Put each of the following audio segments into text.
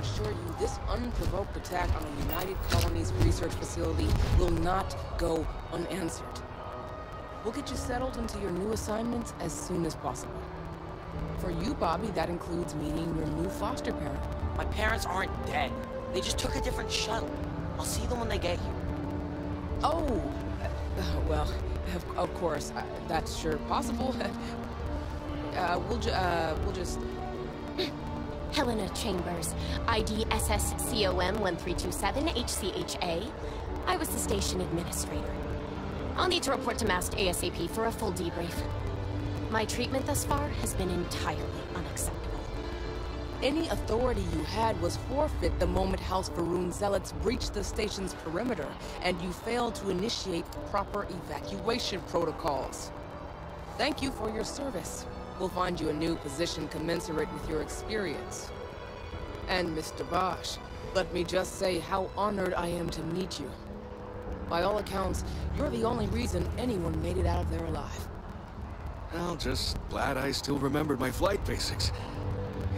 assure you this unprovoked attack on a United Colonies research facility will not go unanswered. We'll get you settled into your new assignments as soon as possible. For you, Bobby, that includes meeting your new foster parent. My parents aren't dead. They just took a different shuttle. I'll see them when they get here. Oh, well, of course, that's sure possible. We'll just... Helena Chambers, ID SSCOM 1327 HCHA. I was the station administrator. I'll need to report to MAST ASAP for a full debrief. My treatment thus far has been entirely unacceptable. Any authority you had was forfeit the moment House Varun zealots breached the station's perimeter, and you failed to initiate proper evacuation protocols. Thank you for your service. We'll find you a new position commensurate with your experience. And Mr. Bosch, let me just say how honored I am to meet you. By all accounts, you're the only reason anyone made it out of there alive. Well, just glad I still remembered my flight basics.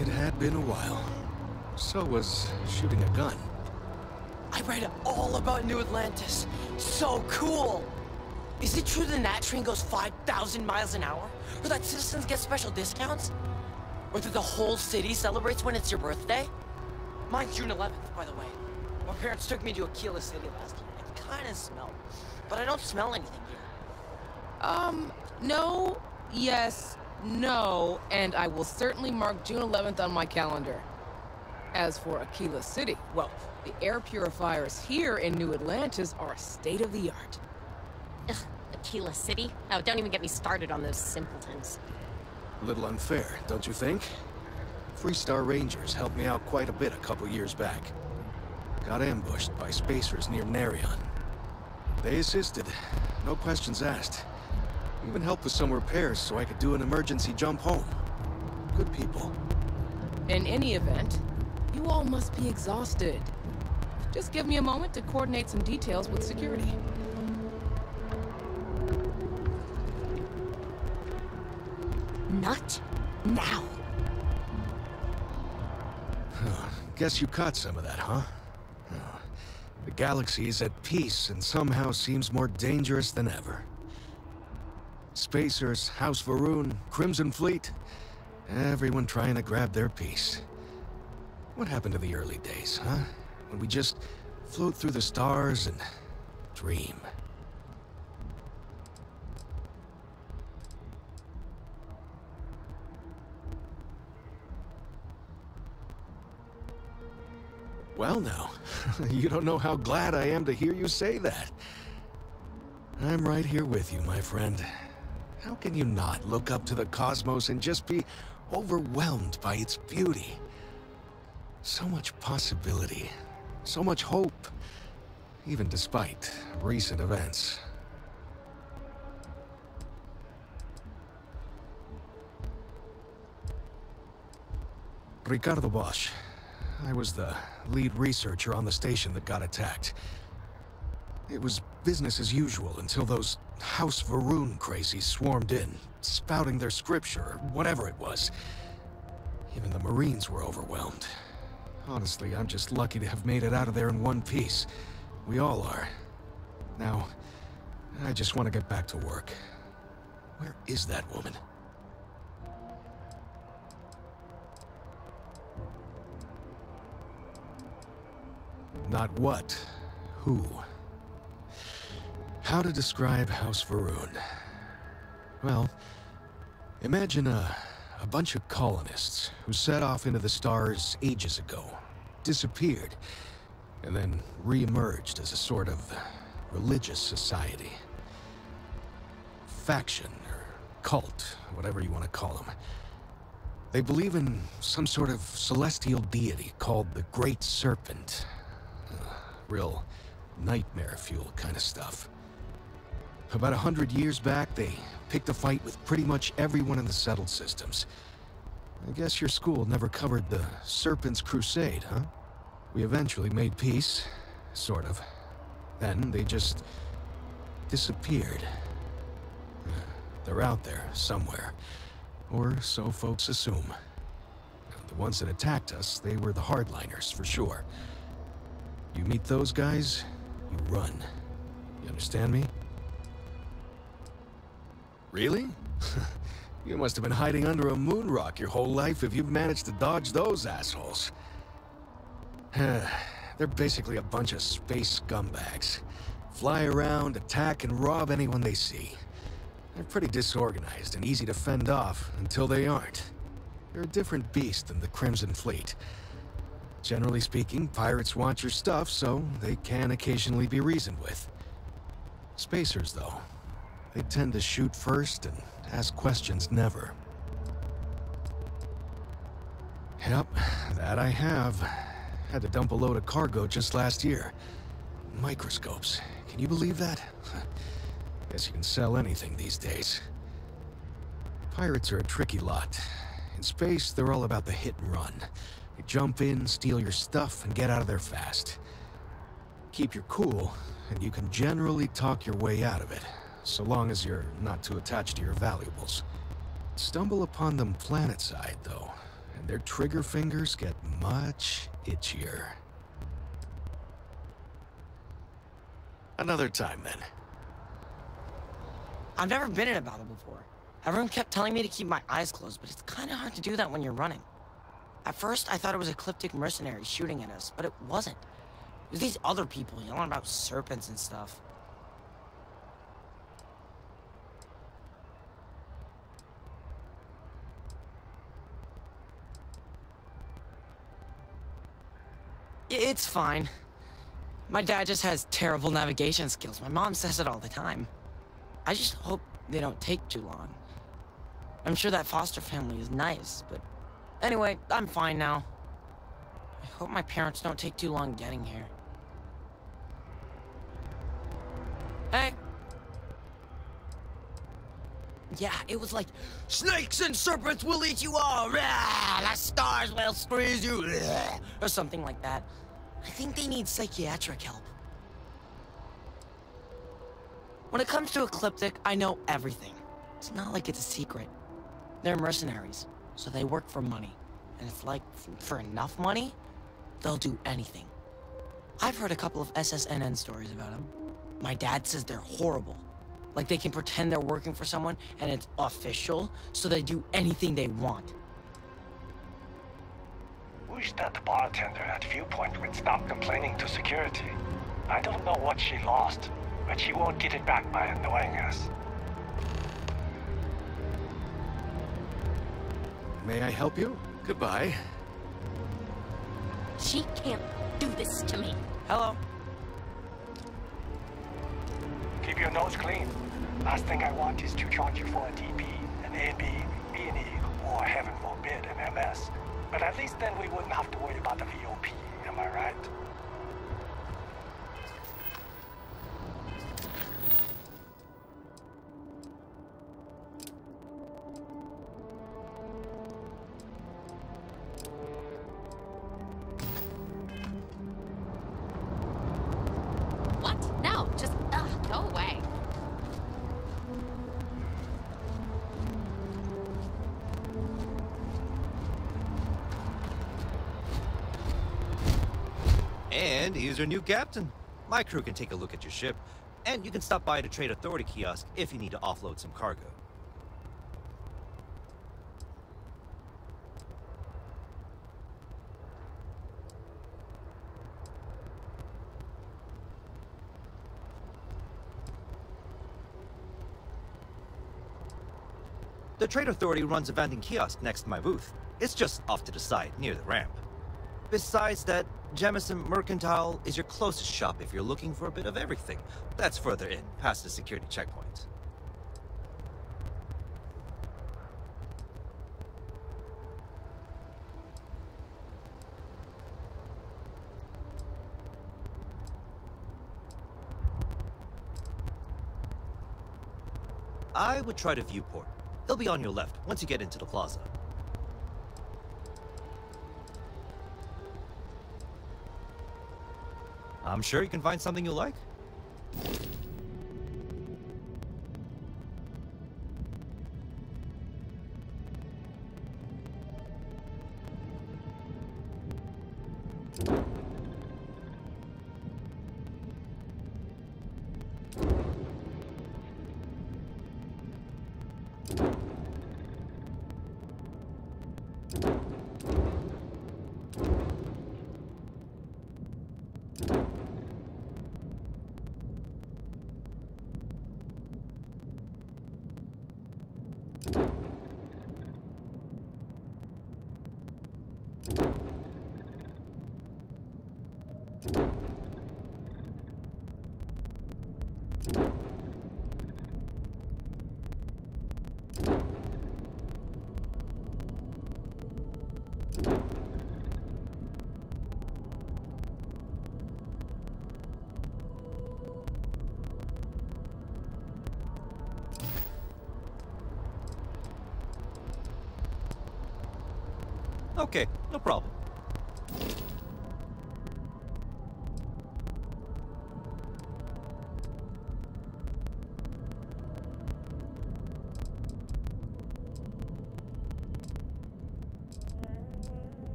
It had been a while. So was shooting a gun. I read all about New Atlantis. So cool! Is it true the Nat train goes 5,000 miles an hour? Or that citizens get special discounts? Or that the whole city celebrates when it's your birthday? Mine's June 11th, by the way. My parents took me to Aquila City last year. It kinda smelled. But I don't smell anything here. No, yes, no, and I will certainly mark June 11th on my calendar. As for Aquila City, well, the air purifiers here in New Atlantis are state-of-the-art. Ugh, Aquila City? Oh, don't even get me started on those simpletons. A little unfair, don't you think? Freestar Rangers helped me out quite a bit a couple years back. Got ambushed by spacers near Narion. They assisted, no questions asked. Even helped with some repairs so I could do an emergency jump home. Good people. In any event, you all must be exhausted. Just give me a moment to coordinate some details with security. Not now. Guess you caught some of that, huh? The galaxy is at peace and somehow seems more dangerous than ever. Spacers, House Varun, Crimson Fleet, everyone trying to grab their piece. What happened to the early days, huh? When we just float through the stars and dream. Well now, you don't know how glad I am to hear you say that. I'm right here with you, my friend. How can you not look up to the cosmos and just be overwhelmed by its beauty? So much possibility, so much hope, even despite recent events. Ricardo Bosch. I was the lead researcher on the station that got attacked. It was business as usual until those House Varun crazies swarmed in, spouting their scripture or whatever it was. Even the Marines were overwhelmed. Honestly, I'm just lucky to have made it out of there in one piece. We all are. Now, I just want to get back to work. Where is that woman? Not what, who. How to describe House Varun? Well, imagine a bunch of colonists who set off into the stars ages ago, disappeared, and then re-emerged as a sort of religious society. Faction, or cult, whatever you want to call them. They believe in some sort of celestial deity called the Great Serpent. Real nightmare fuel kind of stuff. About 100 years back, they picked a fight with pretty much everyone in the settled systems. I guess your school never covered the Serpent's Crusade, huh? We eventually made peace, sort of. Then they just disappeared. They're out there somewhere, or so folks assume. The once it attacked us, they were the hardliners, for sure. You meet those guys, you run. You understand me? Really? You must have been hiding under a moon rock your whole life if you've managed to dodge those assholes. They're basically a bunch of space scumbags. Fly around, attack, and rob anyone they see. They're pretty disorganized and easy to fend off until they aren't. They're a different beast than the Crimson Fleet. Generally speaking, pirates want your stuff, so they can occasionally be reasoned with. Spacers, though, they tend to shoot first and ask questions never. Yep, that I have. Had to dump a load of cargo just last year. Microscopes. Can you believe that? Guess you can sell anything these days. Pirates are a tricky lot. In space, they're all about the hit and run. They jump in, steal your stuff, and get out of there fast. Keep your cool, and you can generally talk your way out of it, so long as you're not too attached to your valuables. Stumble upon them planetside, though, and their trigger fingers get much itchier. Another time, then. I've never been in a battle before. Everyone kept telling me to keep my eyes closed, but it's kind of hard to do that when you're running. At first, I thought it was ecliptic mercenaries shooting at us, but it wasn't. It was these other people yelling about serpents and stuff. It's fine. My dad just has terrible navigation skills. My mom says it all the time. I just hope they don't take too long. I'm sure that foster family is nice, but anyway, I'm fine now. I hope my parents don't take too long getting here. Hey! Yeah, it was like, snakes and serpents will eat you all! Rah, the stars will squeeze you! Rah, or something like that. I think they need psychiatric help. When it comes to Ecliptic, I know everything. It's not like it's a secret. They're mercenaries, so they work for money. And if, like, for enough money, they'll do anything. I've heard a couple of SSNN stories about them. My dad says they're horrible. Like they can pretend they're working for someone and it's official, so they do anything they want. Wish that bartender at Viewpoint would stop complaining to security. I don't know what she lost, but she won't get it back by annoying us. May I help you? Goodbye. She can't do this to me. Hello. Keep your nose clean. Last thing I want is to charge you for a DP, an AB, B&E, or heaven forbid, an MS. But at least then we wouldn't have to worry about the VOP, am I right? What? No, just, go away. And here's your new captain. My crew can take a look at your ship, and you can stop by the Trade Authority kiosk if you need to offload some cargo. The Trade Authority runs a vending kiosk next to my booth. It's just off to the side, near the ramp. Besides that, Jemison Mercantile is your closest shop if you're looking for a bit of everything. That's further in, past the security checkpoint. I would try the Viewport. They'll be on your left once you get into the plaza. I'm sure you can find something you'll like. Okay, no problem.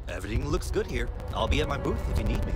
Everything looks good here. I'll be at my booth if you need me.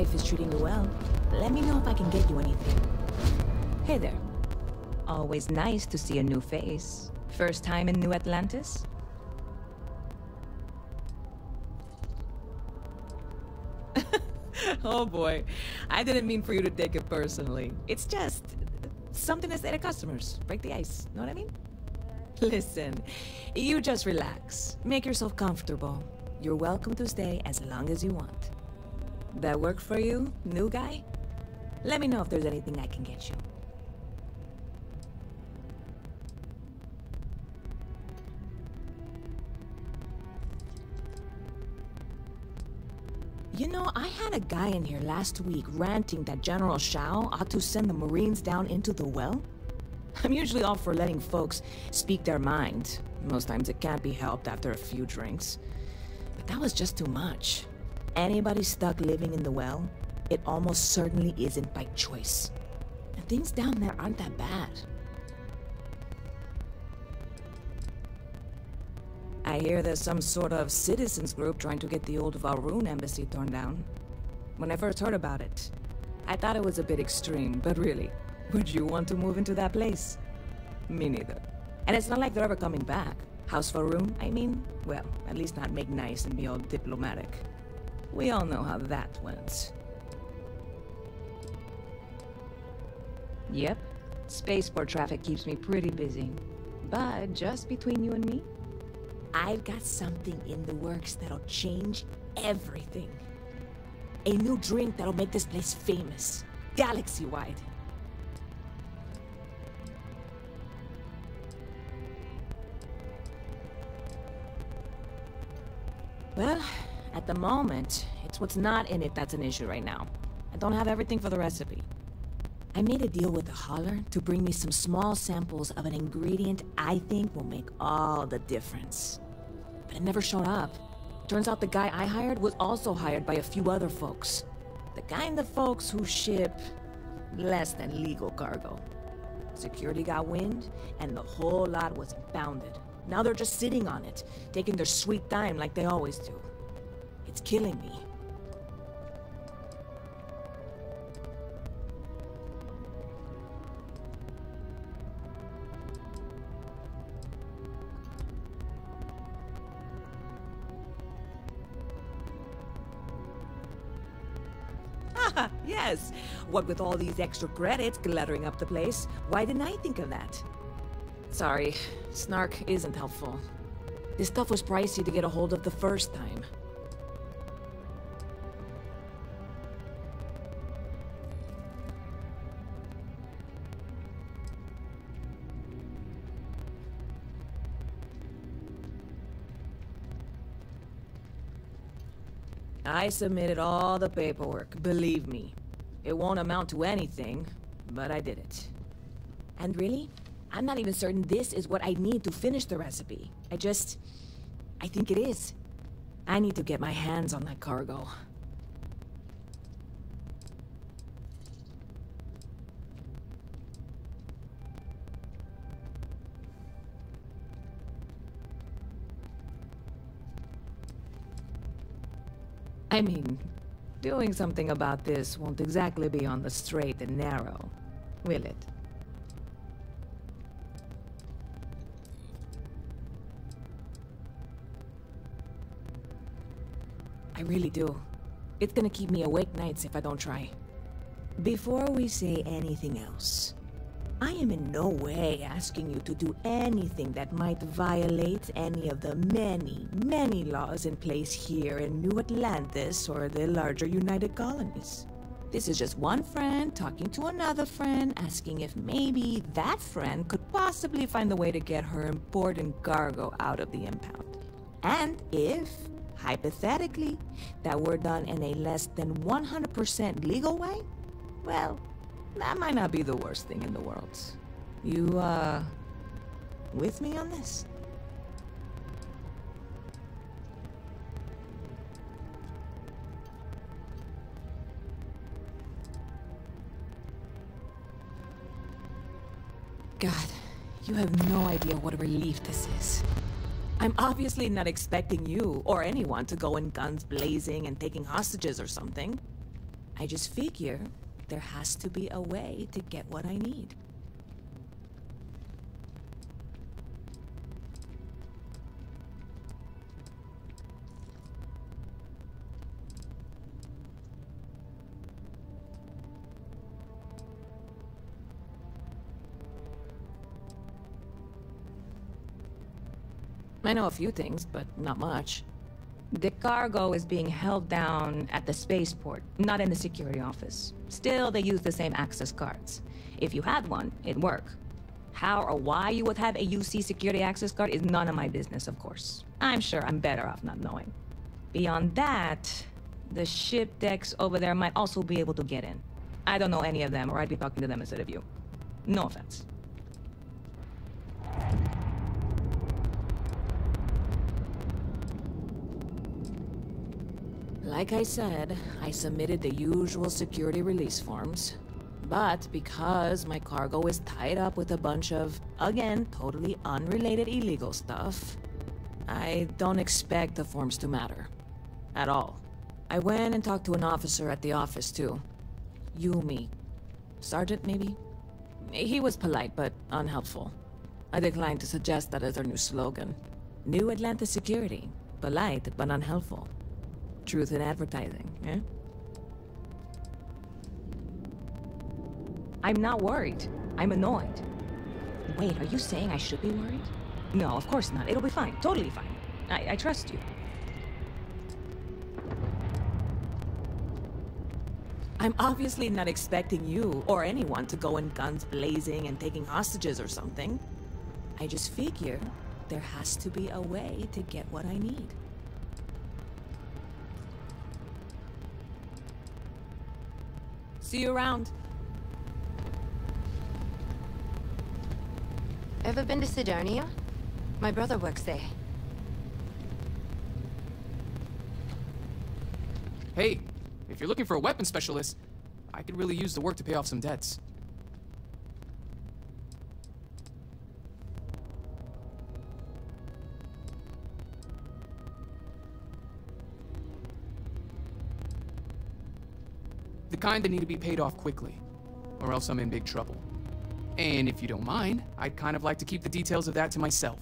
wife is treating you well, let me know if I can get you anything. Hey there. Always nice to see a new face. First time in New Atlantis? Oh boy, I didn't mean for you to take it personally. It's just something to say to customers. Break the ice, know what I mean? Listen, you just relax. Make yourself comfortable. You're welcome to stay as long as you want. That work for you, new guy? Let me know if there's anything I can get you. You know, I had a guy in here last week ranting that General Shao ought to send the Marines down into the well. I'm usually all for letting folks speak their mind. Most times it can't be helped after a few drinks. But that was just too much. Anybody stuck living in the well, it almost certainly isn't by choice. And things down there aren't that bad. I hear there's some sort of citizens group trying to get the old Valrune embassy torn down. When I first heard about it, I thought it was a bit extreme, but really, would you want to move into that place? Me neither. And it's not like they're ever coming back. House Valrune, I mean? Well, at least not make nice and be all diplomatic. We all know how that went. Yep. Spaceport traffic keeps me pretty busy. But just between you and me, I've got something in the works that'll change everything. A new drink that'll make this place famous, galaxy-wide. Well, at the moment, it's what's not in it that's an issue right now. I don't have everything for the recipe. I made a deal with the hauler to bring me some small samples of an ingredient I think will make all the difference. But it never showed up. Turns out the guy I hired was also hired by a few other folks. The kind of folks who ship less than legal cargo. Security got wind, and the whole lot was impounded. Now they're just sitting on it, taking their sweet time like they always do. It's killing me. Yes. What with all these extra credits cluttering up the place, why didn't I think of that? Sorry, snark isn't helpful. This stuff was pricey to get a hold of the first time. I submitted all the paperwork, believe me. It won't amount to anything, but I did it. And really, I'm not even certain this is what I need to finish the recipe. I think it is. I need to get my hands on that cargo. I mean, doing something about this won't exactly be on the straight and narrow, will it? I really do. It's gonna keep me awake nights if I don't try. Before we say anything else, I am in no way asking you to do anything that might violate any of the many, many laws in place here in New Atlantis or the larger United Colonies. This is just one friend talking to another friend, asking if maybe that friend could possibly find a way to get her important cargo out of the impound. And if, hypothetically, that were done in a less than 100% legal way, well, that might not be the worst thing in the world. You, with me on this? God, you have no idea what a relief this is. I'm obviously not expecting you or anyone to go in guns blazing and taking hostages or something. I just figure there has to be a way to get what I need. I know a few things, but not much. The cargo is being held down at the spaceport, not in the security office. Still, they use the same access cards. If you had one, it'd work. How or why you would have a UC security access card is none of my business, of course. I'm sure I'm better off not knowing. Beyond that, the ship decks over there might also be able to get in. I don't know any of them, or I'd be talking to them instead of you. No offense. Like I said, I submitted the usual security release forms. But because my cargo is tied up with a bunch of, again, totally unrelated illegal stuff, I don't expect the forms to matter. At all. I went and talked to an officer at the office, too. Yumi. Sergeant, maybe? He was polite, but unhelpful. I declined to suggest that as our new slogan. New Atlanta Security. Polite, but unhelpful. Truth in advertising, eh? I'm not worried. I'm annoyed. Wait, are you saying I should be worried? No, of course not. It'll be fine. Totally fine. I trust you. I'm obviously not expecting you or anyone to go in guns blazing and taking hostages or something. I just figure there has to be a way to get what I need. See you around. Ever been to Sidonia? My brother works there. Hey, if you're looking for a weapons specialist, I could really use the work to pay off some debts. The kind that need to be paid off quickly, or else I'm in big trouble. And if you don't mind, I'd kind of like to keep the details of that to myself.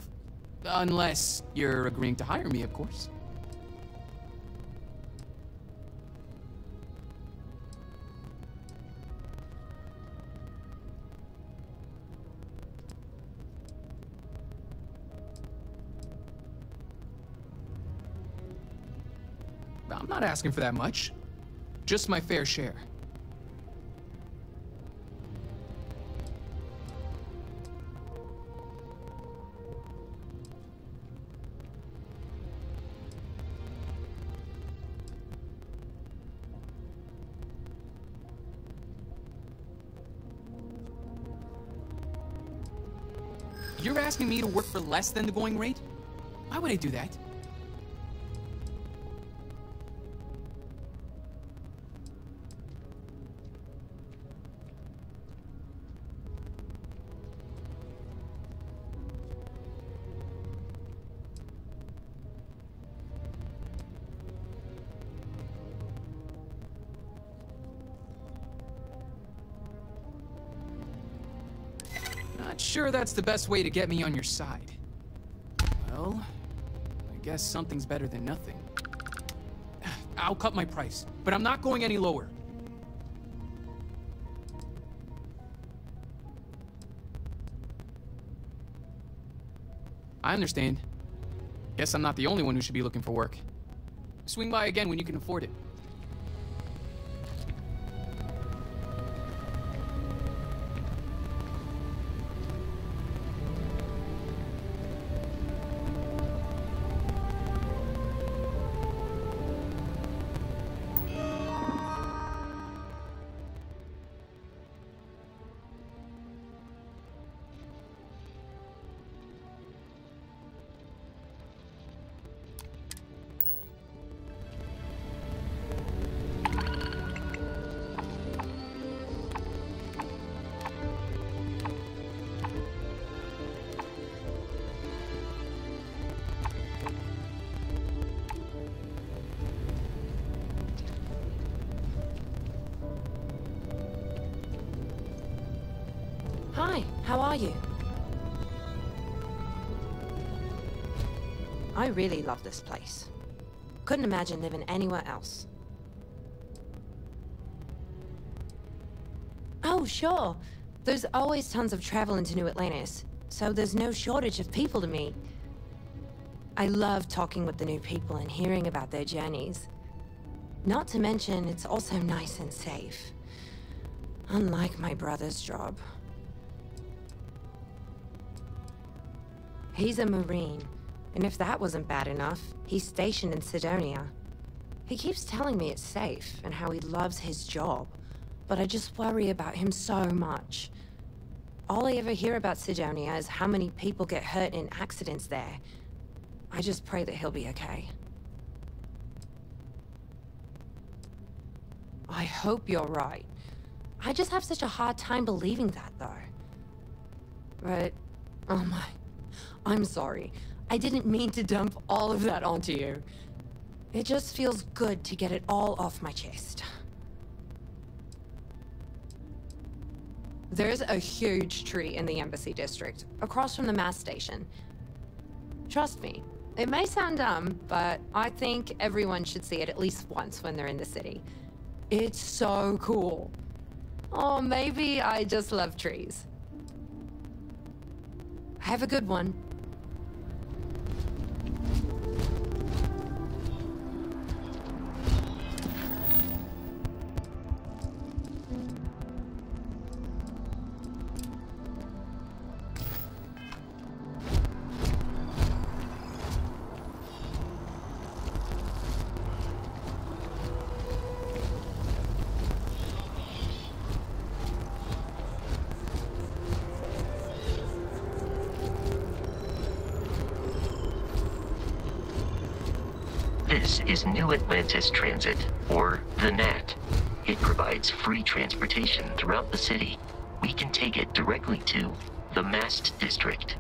Unless you're agreeing to hire me, of course. I'm not asking for that much. Just my fair share. You're asking me to work for less than the going rate? Why would I do that? Not sure that's the best way to get me on your side. Well, I guess something's better than nothing. I'll cut my price, but I'm not going any lower. I understand. Guess I'm not the only one who should be looking for work. Swing by again when you can afford it. Hi, how are you? I really love this place. Couldn't imagine living anywhere else. Oh, sure. There's always tons of travel into New Atlantis, so there's no shortage of people to meet. I love talking with the new people and hearing about their journeys. Not to mention, it's also nice and safe. Unlike my brother's job. He's a Marine, and if that wasn't bad enough, he's stationed in Sidonia. He keeps telling me it's safe and how he loves his job, but I just worry about him so much. All I ever hear about Sidonia is how many people get hurt in accidents there. I just pray that he'll be okay. I hope you're right. I just have such a hard time believing that, though. But, oh my, I'm sorry. I didn't mean to dump all of that onto you. It just feels good to get it all off my chest. There's a huge tree in the Embassy District, across from the mass station. Trust me, it may sound dumb, but I think everyone should see it at least once when they're in the city. It's so cool. Or maybe I just love trees. Have a good one. This is New Atlantis Transit, or the NAT. It provides free transportation throughout the city. We can take it directly to the Mast District.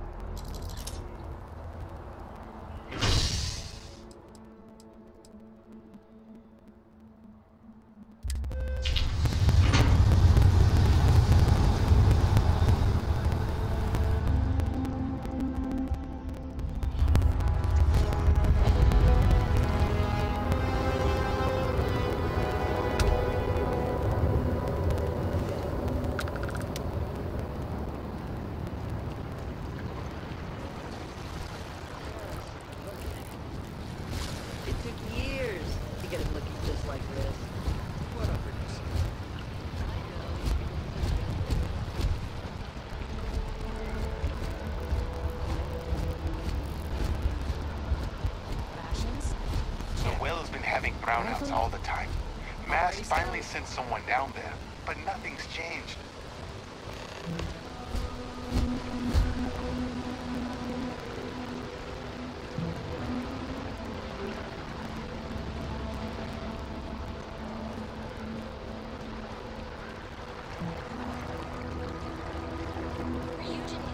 Brownouts all the time. Mass finally sent someone down there, but nothing's changed. Ryujin